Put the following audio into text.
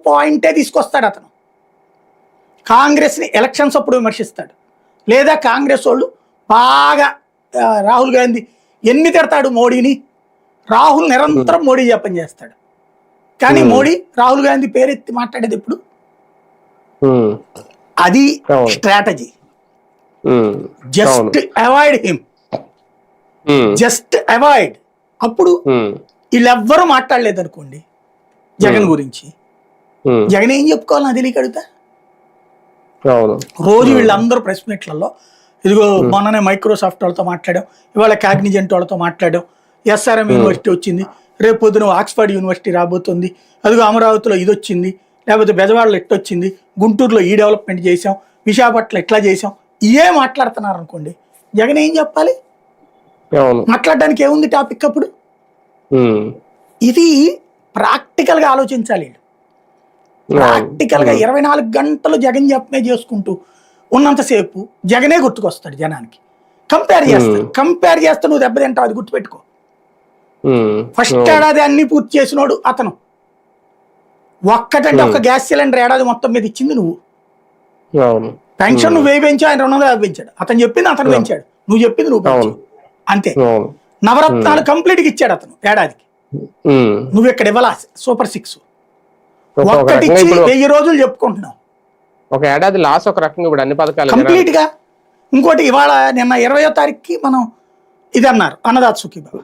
పాయింటే తీసుకొస్తాడు అతను. కాంగ్రెస్ని ఎలక్షన్స్ అప్పుడు విమర్శిస్తాడు, లేదా కాంగ్రెస్ వాళ్ళు బాగా రాహుల్ గాంధీ ఎన్ని తిడతాడు మోడీని, రాహుల్ నిరంతరం మోడీ జపం చేస్తాడు. కానీ మోడీ రాహుల్ గాంధీ పేరెత్తి మాట్లాడేది ఎప్పుడు? అది strategy. Just avoid him, just avoid. అప్పుడు వీళ్ళెవ్వరూ మాట్లాడలేదు అనుకోండి జగన్ గురించి, జగన్ ఏం చెప్పుకోవాలి నాకు తెలియక అడుగుతా. రోజు వీళ్ళందరూ ప్రెస్ మీట్లలో ఇదిగో మొన్ననే మైక్రోసాఫ్ట్ వాళ్ళతో మాట్లాడాం, ఇవాళ కాగ్నిజెంట్ వాళ్ళతో మాట్లాడాం, ఎస్ఆర్ఎం యూనివర్సిటీ వచ్చింది, రేపు పొద్దున ఆక్స్ఫర్డ్ యూనివర్సిటీ రాబోతుంది, అదిగో అమరావతిలో ఇది వచ్చింది, లేకపోతే బెజవాడలో ఎట్టొచ్చింది, గుంటూరులో ఈ డెవలప్మెంట్ చేసాం, విశాఖపట్నం ఎట్లా చేసాం, ఇవే మాట్లాడుతున్నారు అనుకోండి, జగన్ ఏం చెప్పాలి? మాట్లాడడానికి ఏముంది టాపిక్ అప్పుడు? ఇది ప్రాక్టికల్ గా ఆలోచించాలి. ప్రాక్టికల్ గా 24 గంటలు జగన్ చెప్పమే చేసుకుంటూ ఉన్నంతసేపు జగనే గుర్తుకొస్తాడు జనానికి. కంపేర్ చేస్తా నువ్వు దెబ్బతింటావు, అది గుర్తుపెట్టుకో. ఫస్ట్ ఏడాది అన్ని పూర్తి చేసినోడు అతను. ఒక్కటంటే ఒక్క గ్యాస్ సిలిండర్ ఏడాది మొత్తం మీద ఇచ్చింది నువ్వు. పెన్షన్ నువ్వు పెంచావు, ఆయన 250 పెంచాడు. అతను చెప్పింది అతను పెంచాడు, నువ్వు చెప్పింది నువ్వు పెంచావు, అంతే. నవరత్నాలు కంప్లీట్ గా ఇచ్చాడు అతను ఏడాదికి, నువ్వు ఇక్కడ ఇవ్వాల సూపర్ 6 ఒక్కటి ఇచ్చి 1000 రోజులు చెప్పుకుంటున్నావు. ఒక ఏడాది లాస్ ఒక రకంగా ఇప్పుడు అన్ని పథకాలు కంప్లీట్ గా. ఇంకోటి ఇవాళ నిన్న 20వ తారీఖుకి మనం ఇది అన్నారు అన్నదాత సుఖీభావ.